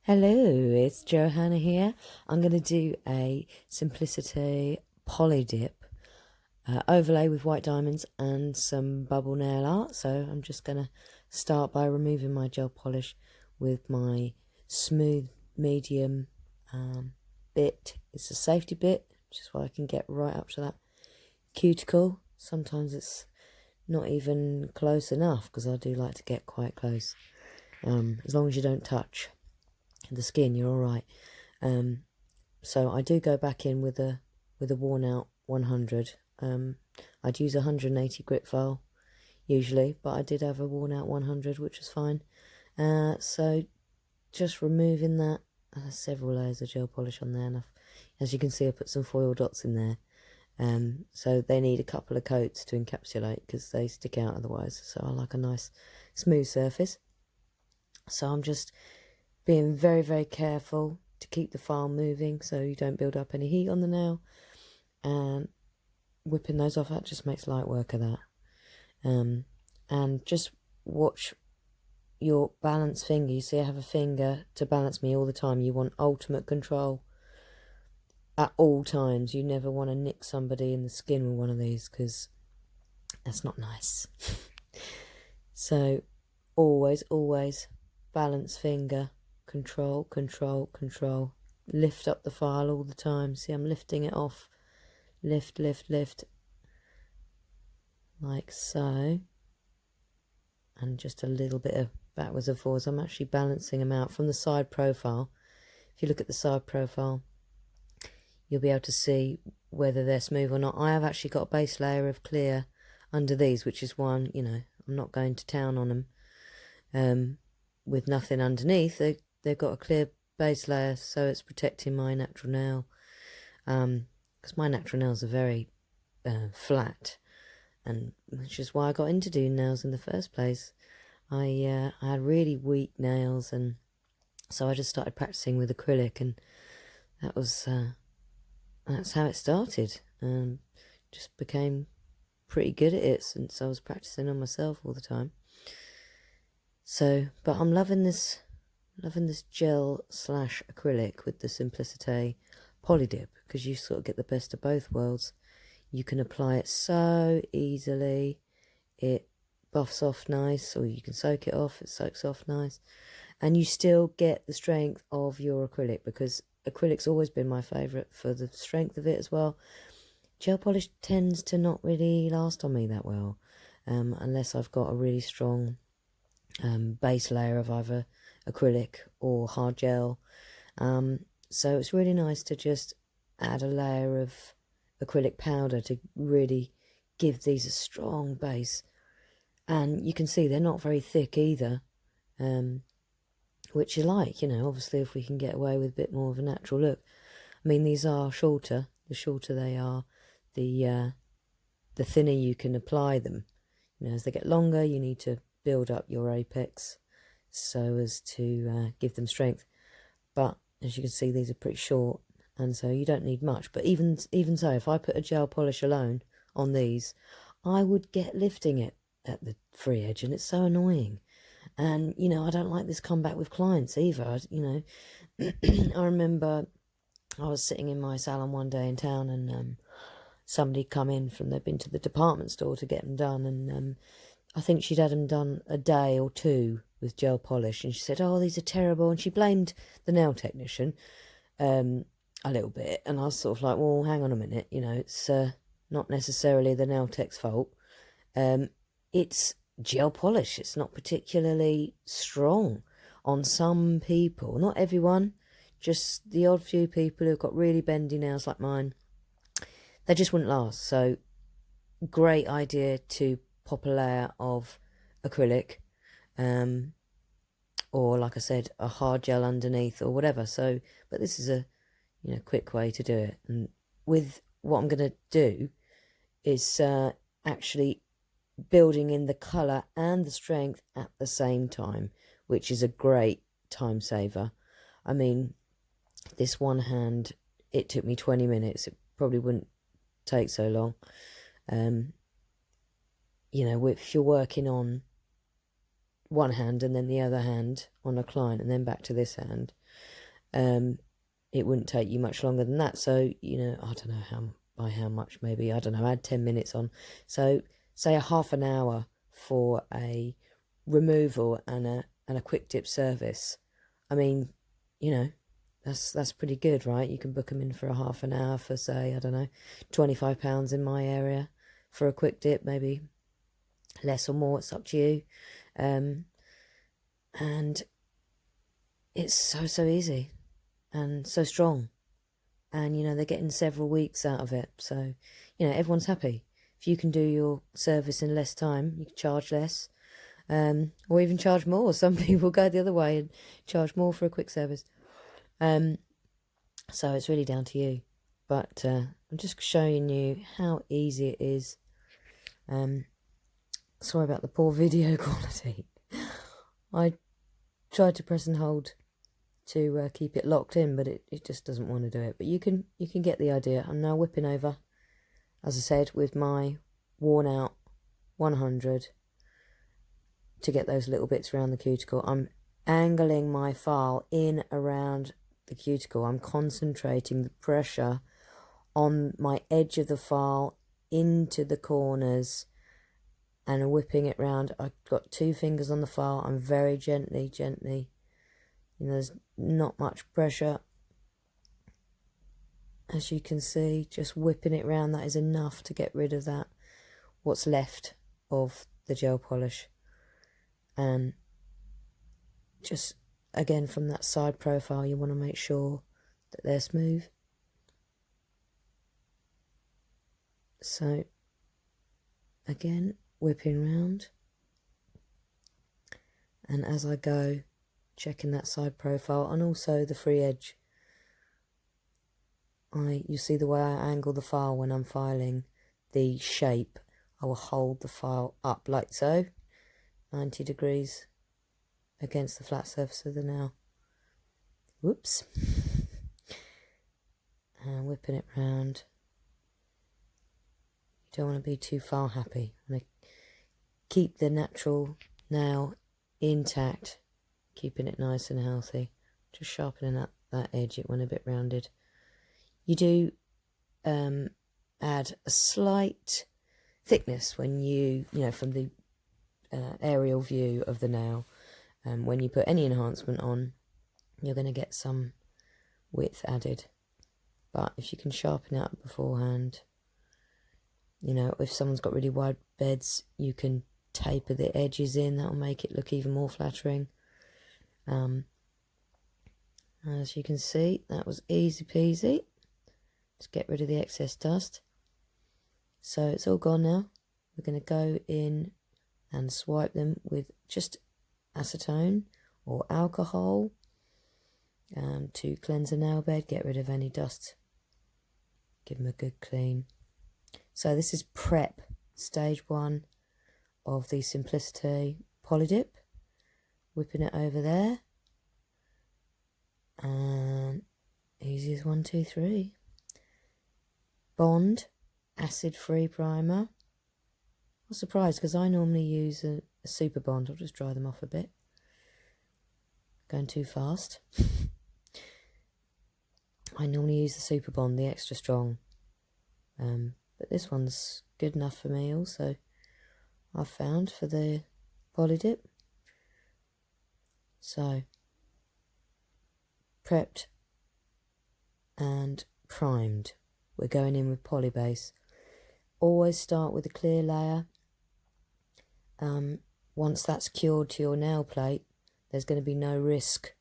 Hello, it's Johanna here. I'm going to do a Simplicité polydip overlay with white diamonds and some bubble nail art. So I'm just going to start by removing my gel polish with my smooth medium bit. It's a safety bit, which is why I can get right up to that cuticle. Sometimes it's not even close enough because I do like to get quite close. As long as you don't touch the skin, you're all right. So I do go back in with a worn out 100. I'd use a 180 grit file usually, but I did have a worn out 100, which was fine. So just removing that. Several layers of gel polish on there, and as you can see, I put some foil dots in there. So they need a couple of coats to encapsulate because they stick out otherwise. So I like a nice smooth surface. So I'm just being very, very careful to keep the file moving so you don't build up any heat on the nail, and whipping those off, that just makes light work of that. And just watch your balance finger. You see I have a finger to balance me all the time. You want ultimate control at all times. You never want to nick somebody in the skin with one of these because that's not nice. So always balance finger. Control, control, control. Lift up the file all the time. See, I'm lifting it off. Lift, lift, lift. Like so. And just a little bit of backwards and forwards. I'm actually balancing them out from the side profile. If you look at the side profile, you'll be able to see whether they're smooth or not. I have actually got a base layer of clear under these, which is one, I'm not going to town on them. With nothing underneath, they've got a clear base layer, so it's protecting my natural nail. Because my natural nails are very flat, and which is why I got into doing nails in the first place. I had really weak nails, and so I just started practicing with acrylic, and that's how it started. Just became pretty good at it since I was practicing on myself all the time. So, but I'm loving this gel / acrylic with the Simplicité polydip, because you sort of get the best of both worlds. You can apply it so easily, it buffs off nice, or you can soak it off, it soaks off nice, and you still get the strength of your acrylic, because acrylic's always been my favourite for the strength of it as well. Gel polish tends to not really last on me that well, unless I've got a really strong base layer of either acrylic or hard gel. So it's really nice to just add a layer of acrylic powder to really give these a strong base. And you can see they're not very thick either, which you like, obviously if we can get away with a bit more of a natural look. I mean, these are shorter. The shorter they are, the thinner you can apply them. As they get longer, you need to build up your apex so as to give them strength. But as you can see, these are pretty short, and so you don't need much. But even so, if I put a gel polish alone on these, I would get lifting it at the free edge, and it's so annoying. And I don't like this comeback with clients either. I remember I was sitting in my salon one day in town, and somebody come in they'd been to the department store to get them done, and I think she'd had them done a day or two with gel polish, and she said, "Oh, these are terrible," and she blamed the nail technician a little bit, and I was sort of like, well, hang on a minute, it's not necessarily the nail tech's fault. It's gel polish. It's not particularly strong on some people, not everyone, just the odd few people who've got really bendy nails like mine. They just wouldn't last. So great idea to pop a layer of acrylic, or like I said, a hard gel underneath or whatever. So, but this is a quick way to do it. And with what I'm going to do is actually building in the colour and the strength at the same time, which is a great time saver. I mean, this one hand, it took me 20 minutes. It probably wouldn't take so long. If you're working on one hand and then the other hand on a client and then back to this hand, it wouldn't take you much longer than that. So, you know, I don't know by how much, maybe, I don't know, add 10 minutes on. So say a half an hour for a removal and a quick dip service. I mean, you know, that's pretty good, right? You can book them in for a half an hour for, say, I don't know, £25 in my area for a quick dip, maybe less or more, it's up to you. And it's so easy and so strong, and you know, they're getting several weeks out of it, so you know, everyone's happy. If you can do your service in less time, you can charge less, or even charge more. Some people go the other way and charge more for a quick service. So it's really down to you, but I'm just showing you how easy it is. Sorry about the poor video quality. I tried to press and hold to keep it locked in, but it just doesn't want to do it. But you can get the idea. I'm now whipping over, as I said, with my worn out 100 to get those little bits around the cuticle. I'm angling my file in around the cuticle. I'm concentrating the pressure on my edge of the file into the corners and whipping it round. I've got 2 fingers on the file. I'm very gently, you know, there's not much pressure, as you can see. Just whipping it round, that is enough to get rid of that, what's left of the gel polish. And just again, from that side profile, you want to make sure that they're smooth. So again, whipping round, and as I go, checking that side profile and also the free edge. You see the way I angle the file when I'm filing the shape. I will hold the file up like so, 90 degrees against the flat surface of the nail. Whoops. And whipping it round. You don't want to be too file happy. You want to keep the natural nail intact, keeping it nice and healthy. Just sharpening that edge, it went a bit rounded. You do add a slight thickness when you know, from the aerial view of the nail. When you put any enhancement on, you're going to get some width added. But if you can sharpen it up beforehand, you know, if someone's got really wide beds, you can taper the edges in. That'll make it look even more flattering. As you can see, that was easy peasy. Just get rid of the excess dust. So it's all gone now. We're going to go in and swipe them with just acetone or alcohol to cleanse the nail bed, get rid of any dust, give them a good clean. So this is prep, stage 1 of the Simplicité polydip. Whipping it over there, and easy as 1, 2, 3. Bond acid-free primer. I was surprised because I normally use a super bond. I'll just dry them off a bit. Going too fast. I normally use the super bond, the extra strong, but this one's good enough for me also, I've found, for the polydip. So prepped and primed. We're going in with polybase. Always start with a clear layer. Once that's cured to your nail plate, there's going to be no risk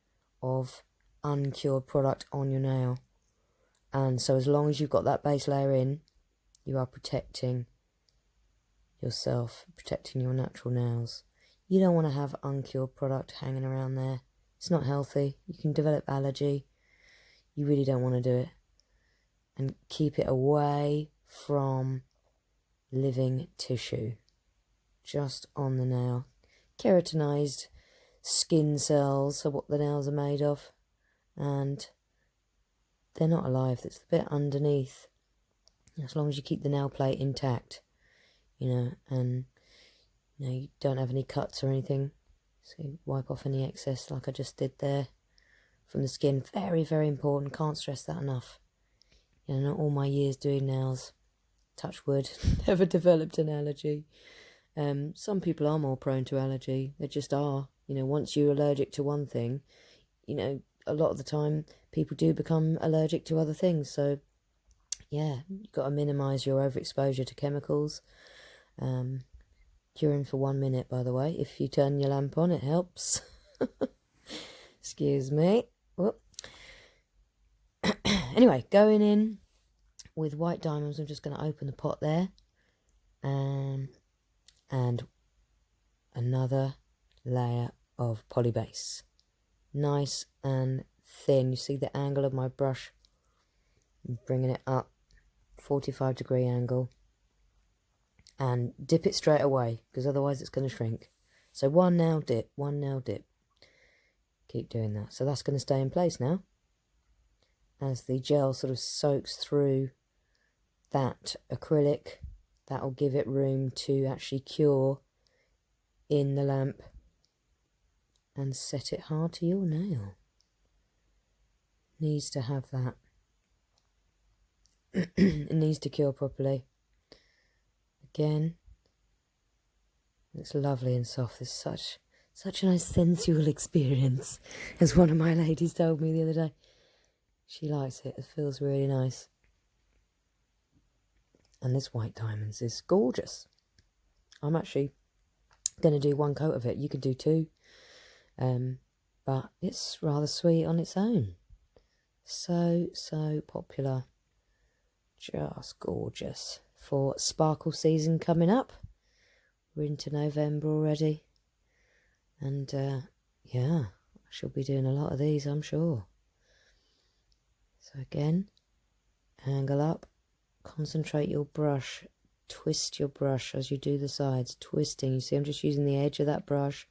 of uncured product on your nail. And so as long as you've got that base layer in, you are protecting yourself, protecting your natural nails. You don't want to have uncured product hanging around there. It's not healthy. You can develop allergy. You really don't want to do it. And keep it away from living tissue. Just on the nail. Keratinized skin cells are what the nails are made of. And they're not alive. It's the bit underneath. As long as you keep the nail plate intact, you know, and you know, you don't have any cuts or anything, So wipe off any excess like I just did there from the skin. Very, very important. Can't stress that enough. You know, not all my years doing nails, touch wood, never developed an allergy. Some people are more prone to allergy. They just are. You know, once you're allergic to one thing, you know, a lot of the time people do become allergic to other things. So, yeah, you've got to minimise your overexposure to chemicals. Curing for 1 minute, by the way. If you turn your lamp on, it helps. Excuse me. Whoop. Anyway, going in with white diamonds, I'm just going to open the pot there. And another layer of polybase. Nice and thin. You see the angle of my brush? I'm bringing it up, 45-degree angle. And dip it straight away, because otherwise it's going to shrink. So one nail dip, one nail dip. Keep doing that. So that's going to stay in place now, as the gel sort of soaks through that acrylic. That will give it room to actually cure in the lamp and set it hard to your nail. Needs to have that. It needs to cure properly. Again, it's lovely and soft. It's such a nice sensual experience, as one of my ladies told me the other day. She likes it. It feels really nice. And this white diamonds is gorgeous. I'm actually going to do 1 coat of it. You could do 2. But it's rather sweet on its own. So popular. Just gorgeous. For sparkle season coming up. We're into November already. And yeah, I shall be doing a lot of these, I'm sure. So again, angle up. Concentrate your brush. Twist your brush as you do the sides. Twisting. You see I'm just using the edge of that brush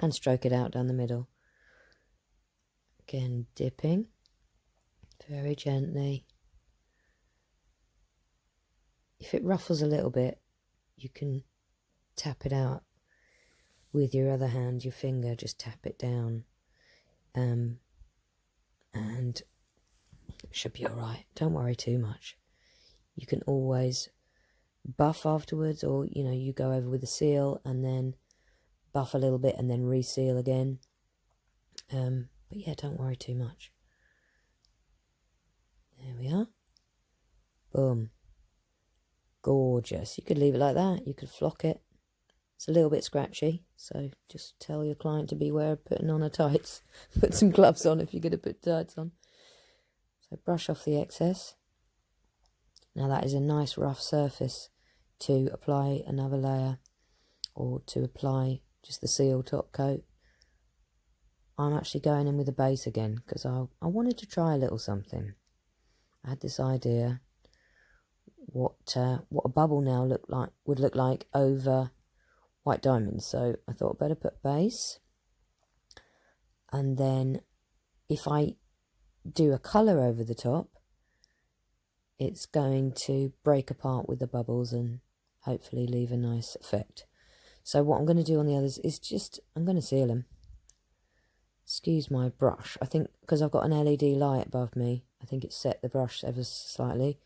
and stroke it out down the middle. Again, dipping very gently. If it ruffles a little bit, you can tap it out with your other hand, your finger, just tap it down. And it should be alright. Don't worry too much. You can always buff afterwards, or, you know, you go over with a seal and then buff a little bit and then reseal again. But yeah, don't worry too much. There we are. Boom. Gorgeous. You could leave it like that. You could flock it. It's a little bit scratchy, so just tell your client to beware of putting on her tights. Put some gloves on if you're going to put tights on. So brush off the excess. Now that is a nice rough surface to apply another layer, or to apply just the seal top coat. I'm actually going in with a base again, because I wanted to try a little something. I had this idea what a bubble nail would look like over white diamonds. So I thought I'd better put base, and then if I do a colour over the top, it's going to break apart with the bubbles and hopefully leave a nice effect. So what I'm going to do on the others is just, I'm going to seal them. Excuse my brush. I think because I've got an LED light above me, I think it's set the brush ever slightly.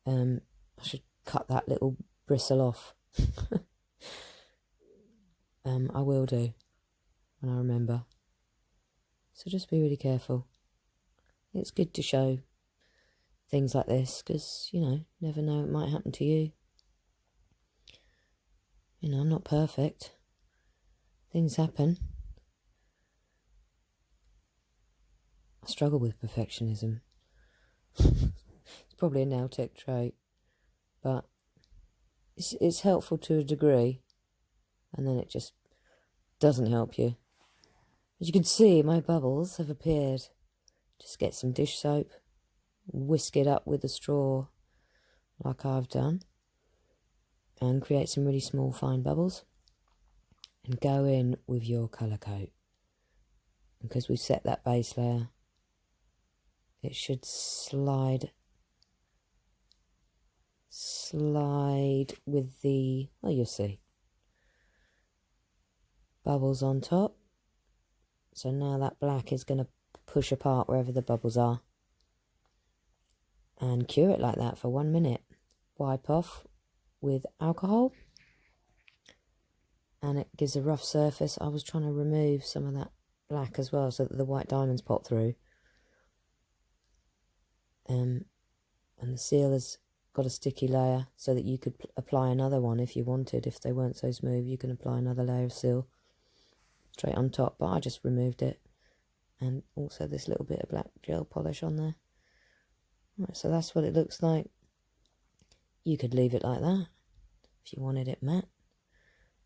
I should cut that little bristle off. I will do when I remember. So just be really careful. It's good to show things like this, because, you know, never know, it might happen to you. You know, I'm not perfect. Things happen. I struggle with perfectionism. It's probably a nail tech trait, but it's helpful to a degree, and then it just doesn't help you. As you can see, my bubbles have appeared. Just get some dish soap, whisk it up with a straw like I've done, and create some really small fine bubbles, and go in with your colour coat. Because we've set that base layer, it should slide with the, well, you'll see. bubbles on top. So now that black is going to push apart wherever the bubbles are. And cure it like that for 1 minute. Wipe off with alcohol. And it gives a rough surface. I was trying to remove some of that black as well so that the white diamonds pop through. And the seal has got a sticky layer so that you could apply another one if you wanted. If they weren't so smooth, you can apply another layer of seal straight on top, but I just removed it. And also this little bit of black gel polish on there. Right, so that's what it looks like. You could leave it like that if you wanted it matte,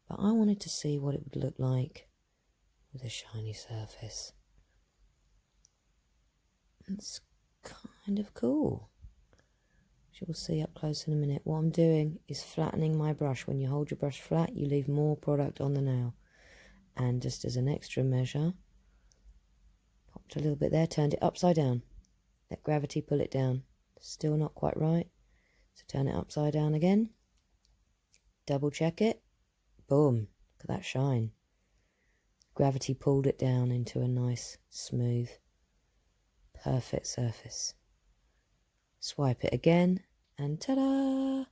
but I wanted to see what it would look like with a shiny surface. It's kind of cool. Which you'll see up close in a minute. What I'm doing is flattening my brush. When you hold your brush flat, you leave more product on the nail. And just as an extra measure, popped a little bit there, turned it upside down. Let gravity pull it down. Still not quite right. So turn it upside down again. Double check it. Boom. Look at that shine. Gravity pulled it down into a nice, smooth, perfect surface. Swipe it again, and ta-da!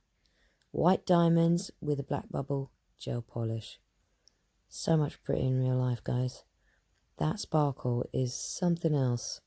White diamonds with a black bubble gel polish. So much pretty in real life, guys. That sparkle is something else.